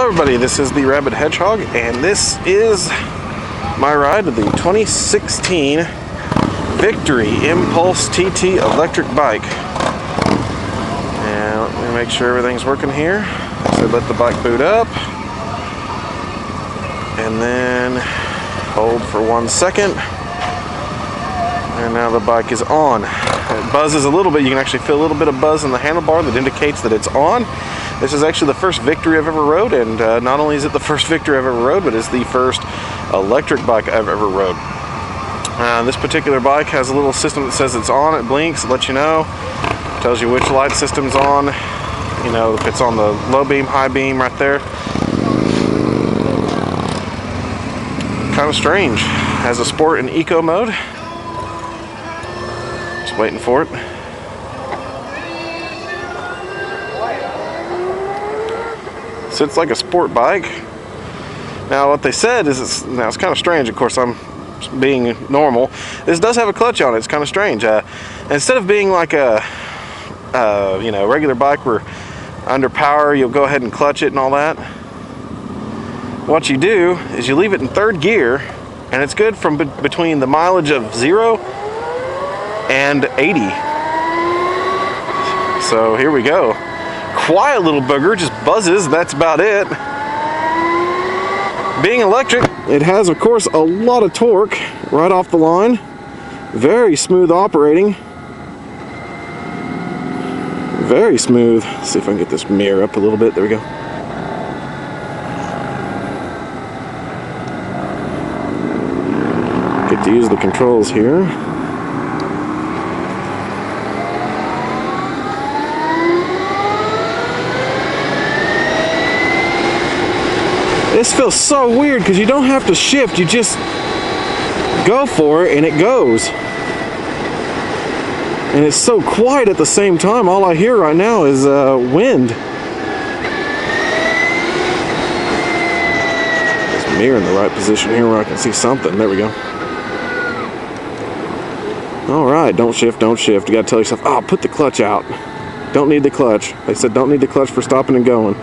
Hello everybody, this is the Rabid Hedgehog, and this is my ride with the 2016 Victory Impulse TT electric bike. And let me make sure everything's working here. So let the bike boot up, and then hold for 1 second, and now the bike is on. It buzzes a little bit. You can actually feel a little bit of buzz in the handlebar that indicates that it's on. This is actually the first Victory I've ever rode, and not only is it the first Victory I've ever rode, but it's the first electric bike I've ever rode. This particular bike has a little system that says it's on. It blinks, it lets you know, tells you which light system's on. You know, if it's on the low beam, high beam right there. Kind of strange. Has a sport and eco mode. Just waiting for it. So it's like a sport bike. Now what they said is it's kind of strange. Of course, I'm being normal. This does have a clutch on it. It's kind of strange. Instead of being like a regular bike where under power you'll go ahead and clutch it and all that, what you do is you leave it in third gear, and it's good from between the mileage of 0 and 80. So here we go. Quiet little booger, just buzzes, that's about it. Being electric, it has of course a lot of torque right off the line. Very smooth operating. Very smooth. Let's see if I can get this mirror up a little bit. There we go. Get to use the controls here. This feels so weird because you don't have to shift, you just go for it and it goes. And it's so quiet at the same time. All I hear right now is wind. This mirror in the right position here where I can see something. There we go. Alright, don't shift, don't shift. You gotta tell yourself, oh, put the clutch out. Don't need the clutch. They said don't need the clutch for stopping and going.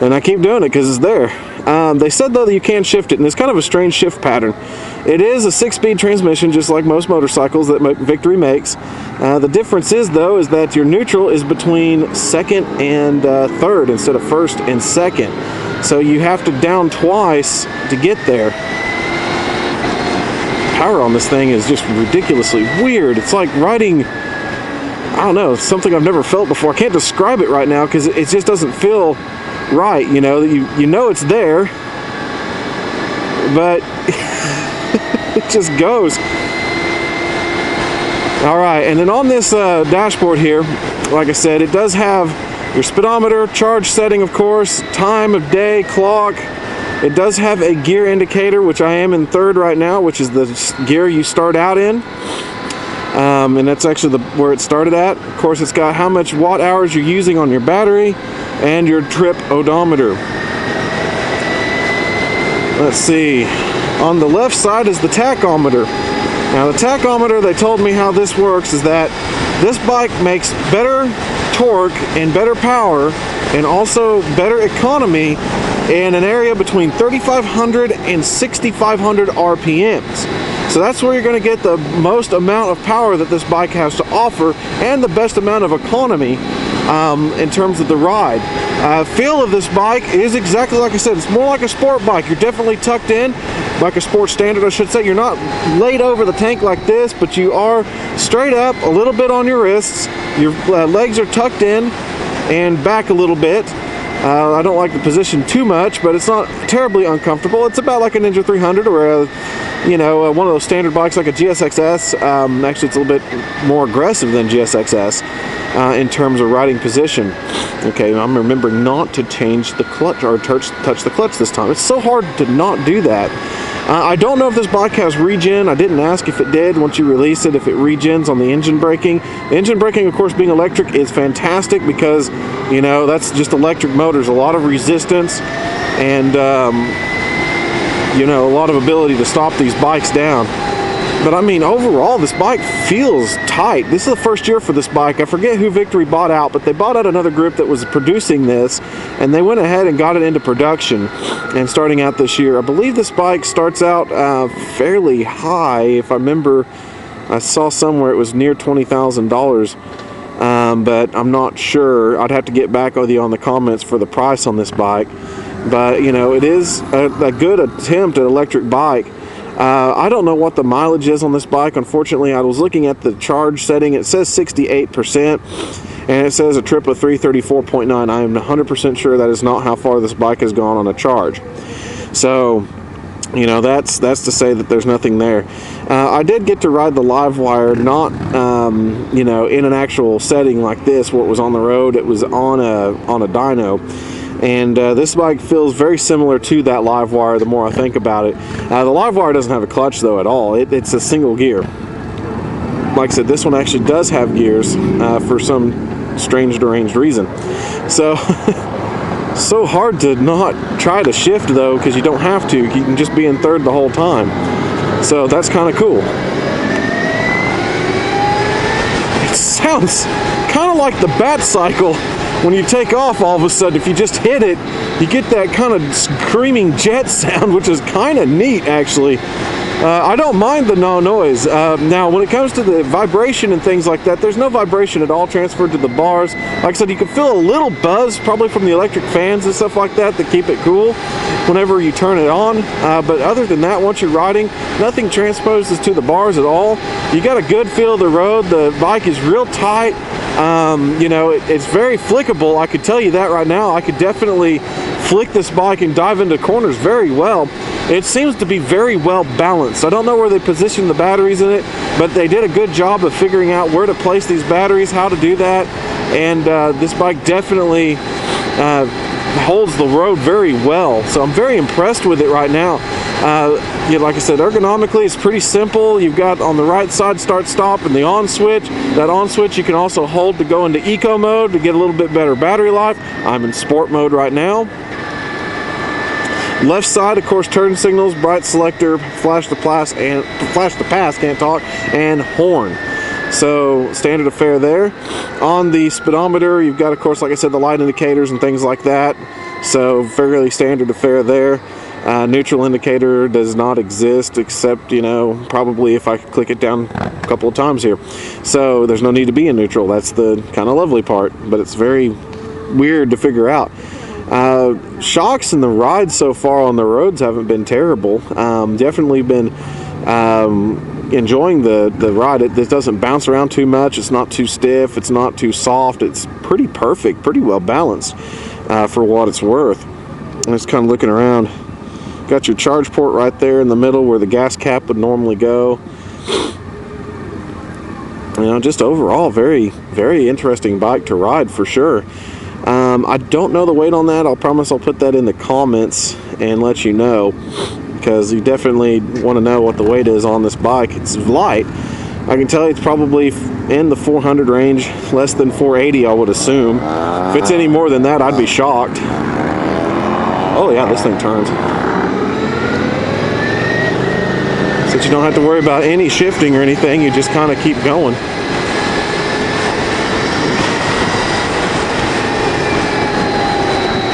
And I keep doing it because it's there. They said though that you can shift it, and it's kind of a strange shift pattern. It is a 6-speed transmission, just like most motorcycles that Victory makes. The difference is though is that your neutral is between second and third instead of first and second. So you have to down twice to get there. Power on this thing is just ridiculously weird. It's like riding, I don't know, something I've never felt before. I can't describe it right now because it just doesn't feel right. You know, you know it's there, but it just goes. All right, and then on this dashboard here, like I said, it does have your speedometer, charge setting, of course, time of day, clock. It does have a gear indicator, which I am in third right now, which is the gear you start out in. And that's actually where it started at. Of course, it's got how much watt hours you're using on your battery and your trip odometer. Let's see. On the left side is the tachometer. Now the tachometer, they told me how this works is that this bike makes better torque and better power and also better economy in an area between 3,500 and 6,500 RPMs. So that's where you're going to get the most amount of power that this bike has to offer and the best amount of economy in terms of the ride. Feel of this bike is exactly like I said. It's more like a sport bike. You're definitely tucked in, like a sport standard I should say. You're not laid over the tank like this, but you are straight up, a little bit on your wrists. Your legs are tucked in and back a little bit. I don't like the position too much, but it's not terribly uncomfortable. It's about like a Ninja 300 or one of those standard bikes like a GSXS. Actually, it's a little bit more aggressive than GSXS in terms of riding position. Okay, I'm remembering not to change the clutch or touch the clutch this time. It's so hard to not do that. I don't know if this bike has regen. I didn't ask if it did once you release it, if it regens on the engine braking. Engine braking, of course, being electric is fantastic because, you know, that's just electric motors. A lot of resistance and, you know, a lot of ability to stop these bikes down. But I mean, overall, this bike feels tight. This is the first year for this bike. I forget who Victory bought out, but they bought out another group that was producing this, and they went ahead and got it into production. And starting out this year, I believe this bike starts out fairly high. If I remember, I saw somewhere it was near $20,000, but I'm not sure. I'd have to get back with you on the comments for the price on this bike. But, you know, it is a good attempt at electric bike. I don't know what the mileage is on this bike. Unfortunately, I was looking at the charge setting. It says 68%, and it says a trip of 334.9. I am 100% sure that is not how far this bike has gone on a charge. So, you know, that's to say that there's nothing there. I did get to ride the Livewire, not, you know, in an actual setting like this where it was on the road. It was on a dyno. And this bike feels very similar to that Livewire the more I think about it. The Livewire doesn't have a clutch though at all. It's a single gear. Like I said, this one actually does have gears for some strange, deranged reason. So, so hard to not try to shift though, because you don't have to. You can just be in third the whole time. So that's kind of cool. It sounds kind of like the Bat Cycle. When you take off, all of a sudden, if you just hit it, you get that kind of screaming jet sound, which is kind of neat, actually. I don't mind the no noise. Now, when it comes to the vibration and things like that, there's no vibration at all transferred to the bars. Like I said, you can feel a little buzz, probably from the electric fans and stuff like that keep it cool whenever you turn it on. But other than that, once you're riding, nothing transposes to the bars at all. You got a good feel of the road. The bike is real tight. You know, it's very flickable. I could tell you that right now. I could definitely flick this bike and dive into corners very well. It seems to be very well balanced. I don't know where they positioned the batteries in it, but they did a good job of figuring out where to place these batteries, how to do that. And this bike definitely holds the road very well. So I'm very impressed with it right now. You know, like I said, ergonomically it's pretty simple. You've got on the right side start stop and the on switch. That on switch you can also hold to go into eco mode to get a little bit better battery life. I'm in sport mode right now. Left side, of course, turn signals, bright selector, flash to pass, can't talk, and horn. So standard affair there. On the speedometer, you've got, of course, like I said, the light indicators and things like that. So fairly standard affair there. Neutral indicator does not exist, except, you know, probably if I click it down a couple of times here. So there's no need to be in neutral. That's the kind of lovely part, but it's very weird to figure out. Shocks in the ride so far on the roads haven't been terrible. Definitely been enjoying the ride. It doesn't bounce around too much. It's not too stiff. It's not too soft. It's pretty perfect, pretty well balanced for what it's worth. I'm just kind of looking around. Got your charge port right there in the middle where the gas cap would normally go. You know, just overall very, very interesting bike to ride for sure. I don't know the weight on that. I'll promise I'll put that in the comments and let you know, because you definitely want to know what the weight is on this bike. It's light. I can tell you it's probably in the 400 range, less than 480 I would assume. If it's any more than that, I'd be shocked. Oh yeah, this thing turns. Since you don't have to worry about any shifting or anything, you just kind of keep going.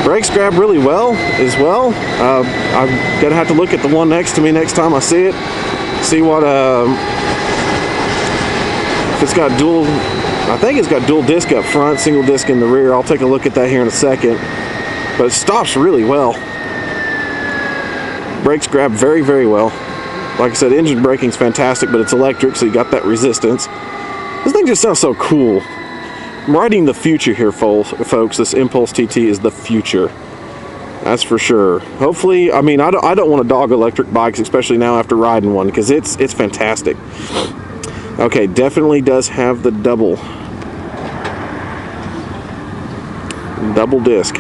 Brakes grab really well as well. I'm gonna have to look at the one next to me next time I see it. See what if it's got dual. I think it's got dual disc up front, single disc in the rear. I'll take a look at that here in a second. But it stops really well. Brakes grab very, very well. Like I said, engine braking's fantastic, but it's electric, so you got that resistance. This thing just sounds so cool. I'm riding the future here, folks. This Impulse TT is the future. That's for sure. Hopefully, I mean, I don't want to dog electric bikes, especially now after riding one, because it's fantastic. Okay, definitely does have the double disc.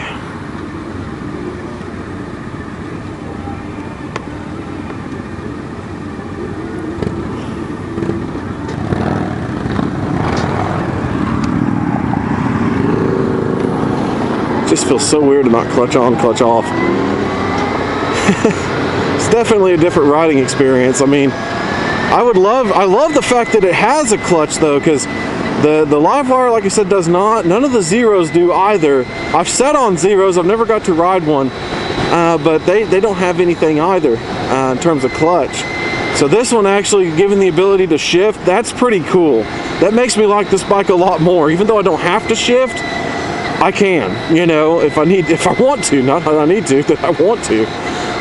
Just feels so weird to not clutch on, clutch off. It's definitely a different riding experience. I mean, I love the fact that it has a clutch though, because the Livewire, like I said, does not. None of the Zeros do either. I've sat on Zeros, I've never got to ride one, but they don't have anything either in terms of clutch. So this one actually giving the ability to shift, that's pretty cool. That makes me like this bike a lot more. Even though I don't have to shift, I can, you know, if I want to, not that I need to, that I want to.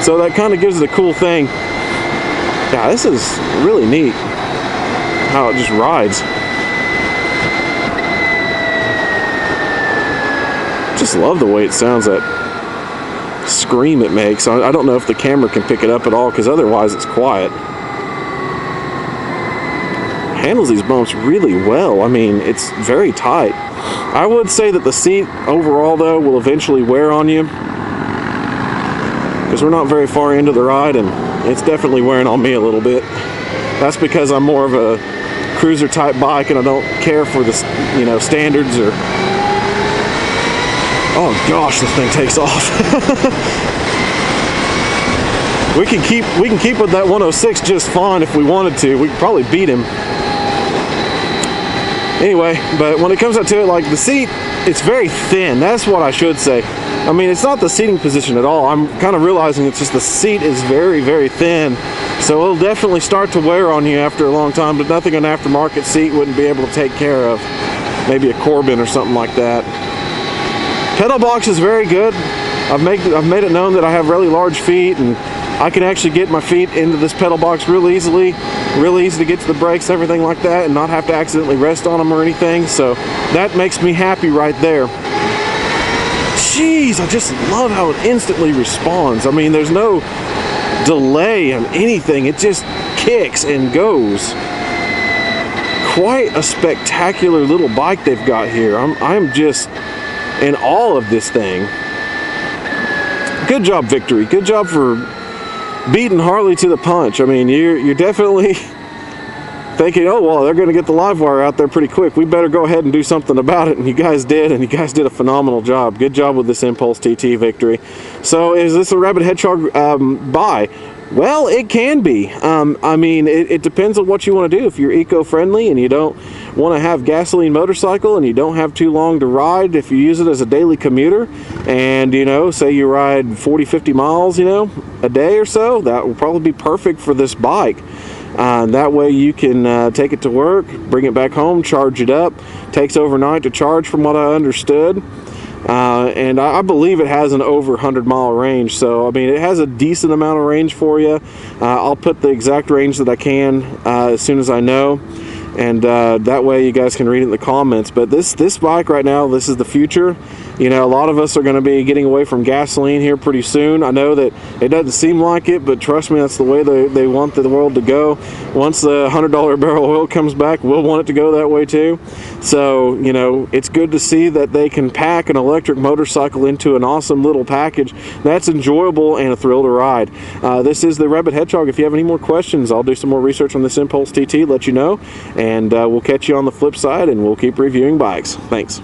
So that kind of gives it a cool thing. Yeah, this is really neat how it just rides. Just love the way it sounds, that scream it makes. I don't know if the camera can pick it up at all, because otherwise it's quiet. Handles these bumps really well. I mean, it's very tight. I would say that the seat overall though will eventually wear on you, because we're not very far into the ride and it's definitely wearing on me a little bit. That's because I'm more of a cruiser type bike and I don't care for the, you know, standards or... Oh gosh, this thing takes off. We can keep with that 106 just fine if we wanted to. We could probably beat him. Anyway, but when it comes out to it, like the seat, it's very thin. That's what I should say. I mean, it's not the seating position at all. I'm kind of realizing it's just the seat is very, very thin. So it'll definitely start to wear on you after a long time, but nothing an aftermarket seat wouldn't be able to take care of. Maybe a Corbin or something like that. Pedal box is very good. I've made it known that I have really large feet and I can actually get my feet into this pedal box real easily. Real easy to get to the brakes, everything like that, and not have to accidentally rest on them or anything. So that makes me happy right there. Jeez, I just love how it instantly responds. I mean, there's no delay on anything. It just kicks and goes. Quite a spectacular little bike they've got here. I'm just in awe of this thing. Good job, Victory. Good job for beating Harley to the punch. I mean, you're definitely thinking, oh well, they're going to get the Livewire out there pretty quick. We better go ahead and do something about it, and you guys did, and you guys did a phenomenal job. Good job with this Impulse TT, Victory. So, is this a Rabid Hedgehog buy? Well, it can be. I mean, it depends on what you want to do. If you're eco-friendly and you don't want to have gasoline motorcycle and you don't have too long to ride, if you use it as a daily commuter and, you know, say you ride 40, 50 miles, you know, a day or so, that will probably be perfect for this bike. That way you can take it to work, bring it back home, charge it up. Takes overnight to charge from what I understood. And I believe it has an over 100-mile range, so I mean it has a decent amount of range for you. I'll put the exact range that I can as soon as I know, and that way you guys can read it in the comments. But this bike right now, this is the future. You know, a lot of us are going to be getting away from gasoline here pretty soon. I know that it doesn't seem like it, but trust me, that's the way they want the world to go. Once the $100 barrel oil comes back, we'll want it to go that way too. So, you know, it's good to see that they can pack an electric motorcycle into an awesome little package that's enjoyable and a thrill to ride. This is the Rabid Hedgehog. If you have any more questions, I'll do some more research on this Impulse TT, let you know, and we'll catch you on the flip side, and we'll keep reviewing bikes. Thanks.